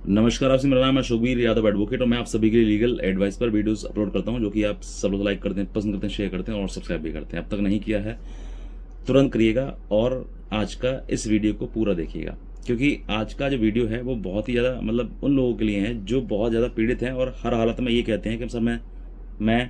नमस्कार, आपसे मेरा नाम है शुभवीर यादव एडवोकेट और मैं आप सभी के लिए लीगल एडवाइस पर वीडियोस अपलोड करता हूं, जो कि आप सब लोग लाइक करते हैं, पसंद करते हैं, शेयर करते हैं और सब्सक्राइब भी करते हैं। अब तक नहीं किया है तुरंत करिएगा और आज का इस वीडियो को पूरा देखिएगा, क्योंकि आज का जो वीडियो है वो बहुत ही ज़्यादा उन लोगों के लिए है जो बहुत ज़्यादा पीड़ित हैं और हर हालत में ये कहते हैं कि सर मैं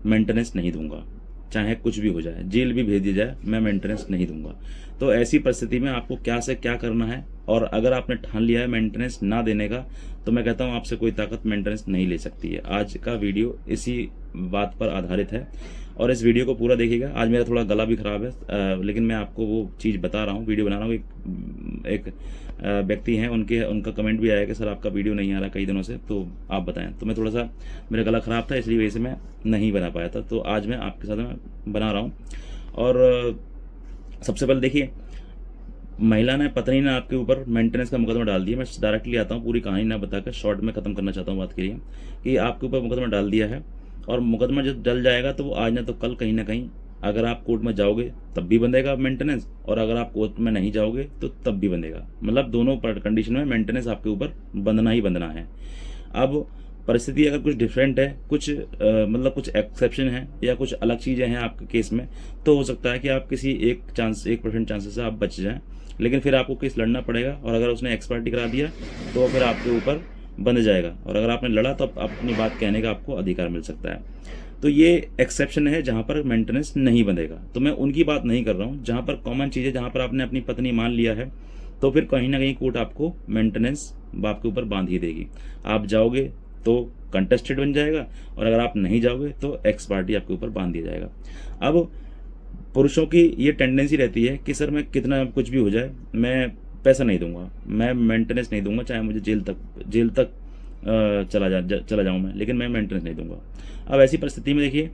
मेंटेनेंस नहीं दूंगा, चाहे कुछ भी हो जाए, जेल भी भेज दिया जाए, मैं मेंटेनेंस नहीं दूंगा। तो ऐसी परिस्थिति में आपको क्या से क्या करना है, और अगर आपने ठान लिया है मेंटेनेंस ना देने का, तो मैं कहता हूं आपसे कोई ताकत मेंटेनेंस नहीं ले सकती है। आज का वीडियो इसी बात पर आधारित है और इस वीडियो को पूरा देखिएगा। आज मेरा थोड़ा गला भी खराब है, लेकिन मैं आपको वो चीज़ बता रहा हूँ, वीडियो बना रहा हूँ। एक व्यक्ति हैं, उनका कमेंट भी आया कि सर आपका वीडियो नहीं आ रहा कई दिनों से, तो आप बताएं। तो मैं थोड़ा सा, मेरा गला ख़राब था, इसलिए वजह से मैं नहीं बना पाया था, तो आज मैं आपके साथ में बना रहा हूँ। और सबसे पहले देखिए, महिला ने, पत्नी ने आपके ऊपर मेंटेनेंस का मुकदमा डाल दिया। मैं डायरेक्टली आता हूँ, पूरी कहानी ना बताकर शॉर्ट में ख़त्म करना चाहता हूँ बात के लिए, कि आपके ऊपर मुकदमा डाल दिया है और मुकदमा जब डल जाएगा तो वो आज ना तो कल कहीं ना कहीं, अगर आप कोर्ट में जाओगे तब भी बंधेगा मेंटेनेंस, और अगर आप कोर्ट में नहीं जाओगे तो तब भी बंधेगा। दोनों कंडीशन में मेंटेनेंस आपके ऊपर बंधना ही बंधना है। अब परिस्थिति अगर कुछ डिफरेंट है, कुछ कुछ एक्सेप्शन है या कुछ अलग चीज़ें हैं आपके केस में, तो हो सकता है कि आप किसी 1% चांसेस से आप बच जाएं, लेकिन फिर आपको केस लड़ना पड़ेगा। और अगर उसने एक्सपर्टी करा दिया तो फिर आपके ऊपर बंध जाएगा, और अगर आपने लड़ा तो अपनी बात कहने का आपको अधिकार मिल सकता है। तो ये एक्सेप्शन है जहाँ पर मेंटेनेंस नहीं बंधेगा। तो मैं उनकी बात नहीं कर रहा हूँ, जहाँ पर कॉमन चीज़ है, जहाँ पर आपने अपनी पत्नी मान लिया है, तो फिर कहीं ना कहीं कोर्ट आपको मेंटेनेंस आपके ऊपर बांध ही देगी। आप जाओगे तो कंटेस्टेड बन जाएगा, और अगर आप नहीं जाओगे तो एक्स पार्टी आपके ऊपर बांध दिया जाएगा। अब पुरुषों की ये टेंडेंसी रहती है कि सर मैं कितना कुछ भी हो जाए, मैं पैसा नहीं दूंगा, मैं मेंटेनेंस नहीं दूंगा, चाहे मुझे जेल तक चला जाऊं मैं, लेकिन मैं मेंटेनेंस नहीं दूंगा। अब ऐसी परिस्थिति में देखिए,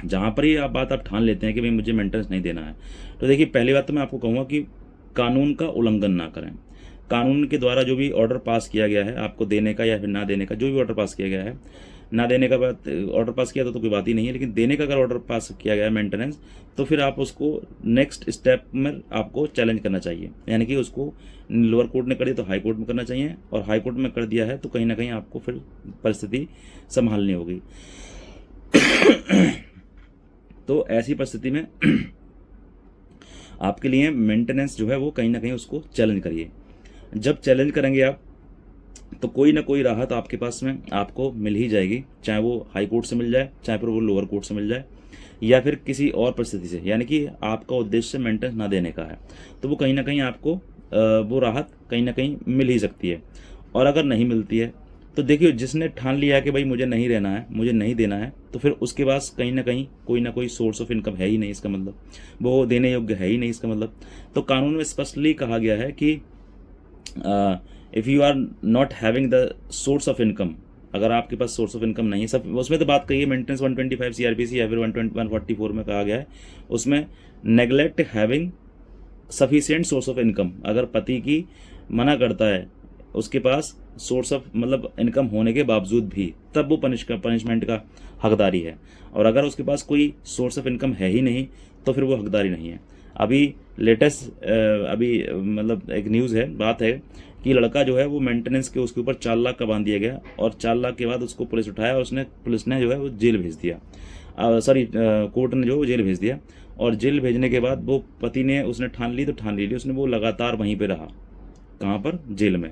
जहाँ पर ही आप ठान लेते हैं कि भाई मुझे मेंटेनेंस नहीं देना है, तो देखिए पहली बात तो मैं आपको कहूँगा कि कानून का उल्लंघन ना करें। कानून के द्वारा जो भी ऑर्डर पास किया गया है आपको देने का या फिर ना देने का, जो भी ऑर्डर पास किया गया है, ना देने का बात, ऑर्डर पास किया तो कोई बात ही नहीं है, लेकिन देने का अगर ऑर्डर पास किया गया है मेंटेनेंस, तो फिर आप उसको नेक्स्ट स्टेप में आपको चैलेंज करना चाहिए। यानी कि उसको लोअर कोर्ट ने कर दिया तो हाई कोर्ट में करना चाहिए, और हाई कोर्ट में कर दिया है तो कहीं ना कहीं आपको फिर परिस्थिति संभालनी होगी। तो ऐसी परिस्थिति में आपके लिए मेंटेनेंस जो है वो कहीं ना कहीं उसको चैलेंज करिए। जब चैलेंज करेंगे आप, तो कोई ना कोई राहत आपके पास में आपको मिल ही जाएगी, चाहे वो हाई कोर्ट से मिल जाए, चाहे फिर वो लोअर कोर्ट से मिल जाए, या फिर किसी और परिस्थिति से। यानी कि आपका उद्देश्य मेंटेनेंस ना देने का है, तो वो कहीं ना कहीं आपको वो राहत कहीं ना कहीं मिल ही सकती है। और अगर नहीं मिलती है तो देखिए, जिसने ठान लिया है कि भाई मुझे नहीं रहना है, मुझे नहीं देना है, तो फिर उसके पास कहीं ना कोई सोर्स ऑफ इनकम है ही नहीं, इसका मतलब वो देने योग्य है ही नहीं, इसका मतलब। तो कानून में स्पष्टली कहा गया है कि if you are not having the source of income, अगर आपके पास सोर्स ऑफ इनकम नहीं है, सब उसमें तो बात कही है मेंटेनेंस 125 CRPC या फिर 144 में कहा गया है, उसमें neglect having sufficient source of income, अगर पति की मना करता है उसके पास सोर्स ऑफ इनकम होने के बावजूद भी, तब वो पनिशमेंट का हकदारी है। और अगर उसके पास कोई सोर्स ऑफ इनकम है ही नहीं, तो फिर वो हकदारी नहीं है। अभी लेटेस्ट एक न्यूज़ है, बात है कि लड़का जो है वो मेंटेनेंस के उसके ऊपर 4 लाख का बांध दिया गया, और 4 लाख के बाद उसको पुलिस उठाया और पुलिस ने जो है वो जेल भेज दिया, कोर्ट ने जो वो जेल भेज दिया। और जेल भेजने के बाद वो पति ने, उसने ठान ली तो ठान ली, उसने वो लगातार वहीं पे रहा। कहाँ पर? जेल में।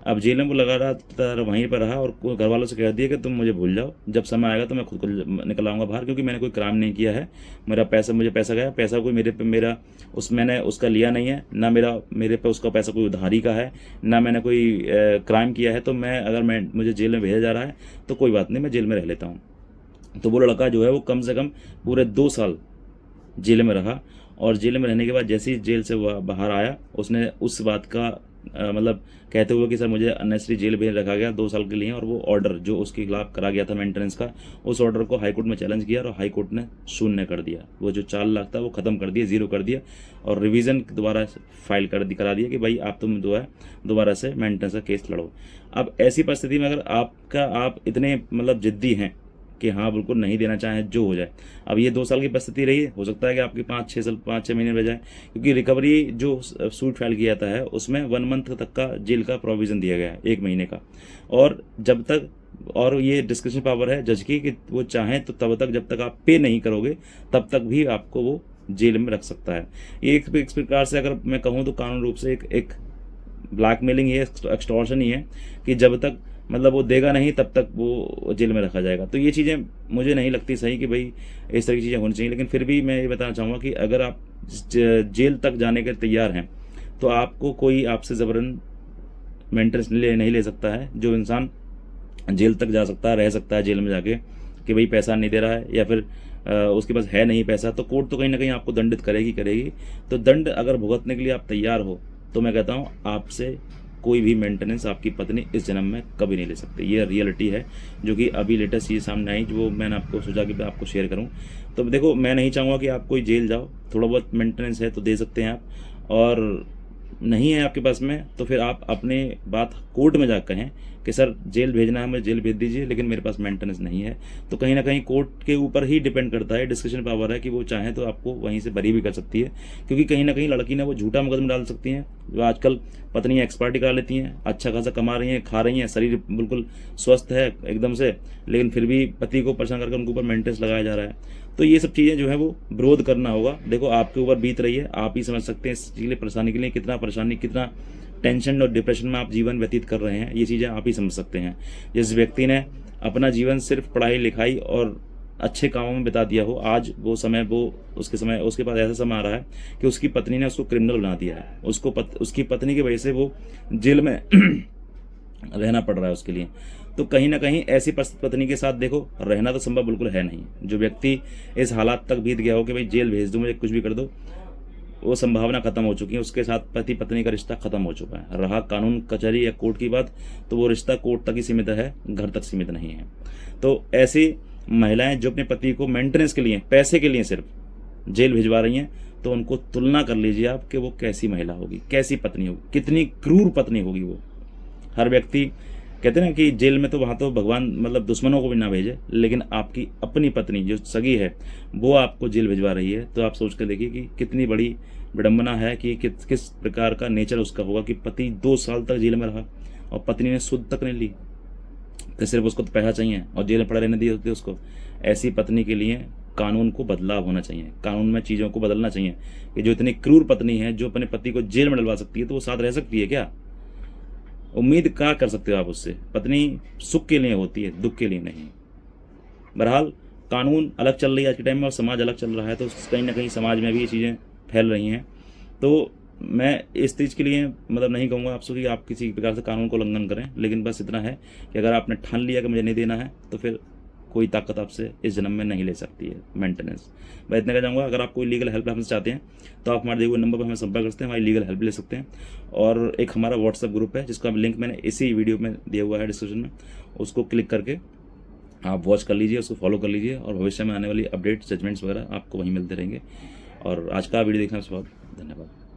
अब जेल में वो लगातार वहीं पर रहा और घर वालों से कह दिया कि तुम मुझे भूल जाओ, जब समय आएगा तो मैं खुद को निकल आऊँगा बाहर, क्योंकि मैंने कोई क्राइम नहीं किया है, मुझे पैसा गया, पैसा कोई मैंने उसका लिया नहीं है, ना मेरे पे उसका पैसा कोई उधारी का है, ना मैंने कोई क्राइम किया है। तो मुझे जेल में भेजा जा रहा है तो कोई बात नहीं, मैं जेल में रह लेता हूँ। तो वो लड़का जो है वो कम से कम पूरे 2 साल जेल में रहा, और जेल में रहने के बाद जैसे ही जेल से बाहर आया, उसने उस बात का कहते हुए कि सर मुझे अननेसेसरी जेल भेज रखा गया 2 साल के लिए, और वो ऑर्डर जो उसके खिलाफ करा गया था मेंटेनेंस का, उस ऑर्डर को हाई कोर्ट में चैलेंज किया, और हाई कोर्ट ने शून्य कर दिया। वो जो 4 लाख था वो ख़त्म कर दिया, 0 कर दिया, और रिवीजन दोबारा फाइल करा दिया कि भाई तुम जो है दोबारा से मेंटेनेंस का केस लड़ो। अब ऐसी परिस्थिति में अगर आप इतने जिद्दी हैं कि हाँ बिल्कुल नहीं देना चाहें, जो हो जाए। अब ये 2 साल की परिस्थिति रही है, हो सकता है कि आपकी 5-6 महीने रह जाए, क्योंकि रिकवरी जो सूट फाइल किया जाता है उसमें 1 मंथ तक का जेल का प्रोविज़न दिया गया है, 1 महीने का। और जब तक, और ये डिस्क्रिप्शन पावर है जज की कि वो चाहें तो तब तक, जब तक आप पे नहीं करोगे तब तक भी आपको वो जेल में रख सकता है। ये एक प्रकार से अगर मैं कहूँ तो कानून रूप से एक ब्लैकमेलिंग ही है, एक्सटॉर्शन ही है, कि जब तक मतलब वो देगा नहीं तब तक वो जेल में रखा जाएगा। तो ये चीज़ें मुझे नहीं लगती सही कि भाई इस तरह की चीज़ें होनी चाहिए। लेकिन फिर भी मैं ये बताना चाहूँगा कि अगर आप जेल तक जाने के तैयार हैं तो आपको कोई आपसे ज़बरन मेंटेनेंस नहीं ले सकता है। जो इंसान जेल तक जा सकता है, रह सकता है जेल में जाके, कि भाई पैसा नहीं दे रहा है या फिर उसके पास है नहीं पैसा, तो कोर्ट तो कहीं ना कहीं आपको दंडित करेगी। तो दंड अगर भुगतने के लिए आप तैयार हो तो मैं कहता हूँ आपसे कोई भी मेंटेनेंस आपकी पत्नी इस जन्म में कभी नहीं ले सकती। ये रियलिटी है जो कि अभी लेटेस्ट चीज़ सामने आई, जो मैंने आपको सोचा कि मैं आपको शेयर करूं। तो देखो, मैं नहीं चाहूँगा कि आप कोई जेल जाओ, थोड़ा बहुत मेंटेनेंस है तो दे सकते हैं आप, और नहीं है आपके पास में तो फिर आप अपने बात कोर्ट में जा कहें कि सर जेल भेजना है, मुझे जेल भेज दीजिए, लेकिन मेरे पास मेंटेनेंस नहीं है। तो कहीं ना कहीं कोर्ट के ऊपर ही डिपेंड करता है, डिस्कशन पावर है कि वो चाहे तो आपको वहीं से बरी भी कर सकती है। क्योंकि कहीं ना कहीं लड़की ने वो झूठा मुकदमा डाल सकती हैं। जो आजकल पत्नियां एक्सपार्टी करा लेती हैं, अच्छा खासा कमा रही हैं, खा रही हैं, शरीर बिल्कुल स्वस्थ है एकदम से, लेकिन फिर भी पति को परेशान करके उनके ऊपर मेंटेनेंस लगाया जा रहा है। तो ये सब चीज़ें जो है वो विरोध करना होगा। देखो, आपके ऊपर बीत रही है, आप ही समझ सकते हैं इस चीज़ परेशानी के लिए कितना परेशानी, कितना टेंशन और डिप्रेशन में आप जीवन व्यतीत कर रहे हैं, ये चीज़ें आप ही समझ सकते हैं। जिस व्यक्ति ने अपना जीवन सिर्फ पढ़ाई लिखाई और अच्छे कामों में बिता दिया हो, आज वो समय, उसके पास ऐसा समय आ रहा है कि उसकी पत्नी ने उसको क्रिमिनल बना दिया है। उसकी पत्नी की वजह से वो जेल में रहना पड़ रहा है उसके लिए। तो कहीं ना कहीं ऐसी पत्नी के साथ देखो रहना तो संभव बिल्कुल है नहीं। जो व्यक्ति इस हालात तक बीत गया हो कि भाई जेल भेज दो, मुझे कुछ भी कर दो, वो संभावना खत्म हो चुकी है, उसके साथ पति पत्नी का रिश्ता खत्म हो चुका है। रहा कानून कचहरी या कोर्ट की बात, तो वो रिश्ता कोर्ट तक ही सीमित है, घर तक सीमित नहीं है। तो ऐसी महिलाएं जो अपने पति को मेंटेनेंस के लिए, पैसे के लिए सिर्फ जेल भिजवा रही हैं, तो उनको तुलना कर लीजिए आप कि वो कैसी महिला होगी, कैसी पत्नी होगी, कितनी क्रूर पत्नी होगी वो। हर व्यक्ति कहते हैं ना कि जेल में तो वहाँ तो भगवान मतलब दुश्मनों को भी ना भेजे, लेकिन आपकी अपनी पत्नी जो सगी है वो आपको जेल भिजवा रही है, तो आप सोच कर देखिए कि कितनी बड़ी विडंबना है कि किस प्रकार का नेचर उसका होगा कि पति 2 साल तक जेल में रहा और पत्नी ने सुध तक नहीं ली, तो सिर्फ उसको तो पैसा चाहिए और जेल में पड़े रहने दिए होते उसको। ऐसी पत्नी के लिए कानून को बदलाव होना चाहिए, कानून में चीज़ों को बदलना चाहिए कि जो इतनी क्रूर पत्नी है, जो अपने पति को जेल में डलवा सकती है, तो वो साथ रह सकती है क्या? उम्मीद क्या कर सकते हो आप उससे? पत्नी सुख के लिए होती है, दुख के लिए नहीं। बहरहाल कानून अलग चल रही है आज के टाइम में और समाज अलग चल रहा है, तो कहीं ना कहीं समाज में भी ये चीज़ें फैल रही हैं। तो मैं इस चीज़ के लिए मतलब नहीं कहूँगा आपसे कि आप किसी प्रकार से कानून को उल्लंघन करें, लेकिन बस इतना है कि अगर आपने ठान लिया कि मुझे नहीं देना है, तो फिर कोई ताकत आपसे इस जन्म में नहीं ले सकती है मेंटेनेंस। मैं इतना कह जाऊँगा, अगर आप कोई लीगल हेल्प हमसे चाहते हैं तो आप हमारे दिए हुए नंबर पर हमें संपर्क कर सकते हैं, हमारी लीगल हेल्प ले सकते हैं। और एक हमारा व्हाट्सएप ग्रुप है जिसका लिंक मैंने इसी वीडियो में दिया हुआ है डिस्क्रिप्शन में, उसको क्लिक करके आप वॉच कर लीजिए, उसको फॉलो कर लीजिए, और भविष्य में आने वाली अपडेट जजमेंट्स वगैरह आपको वहीं मिलते रहेंगे। और आज का वीडियो देखने से बहुत धन्यवाद।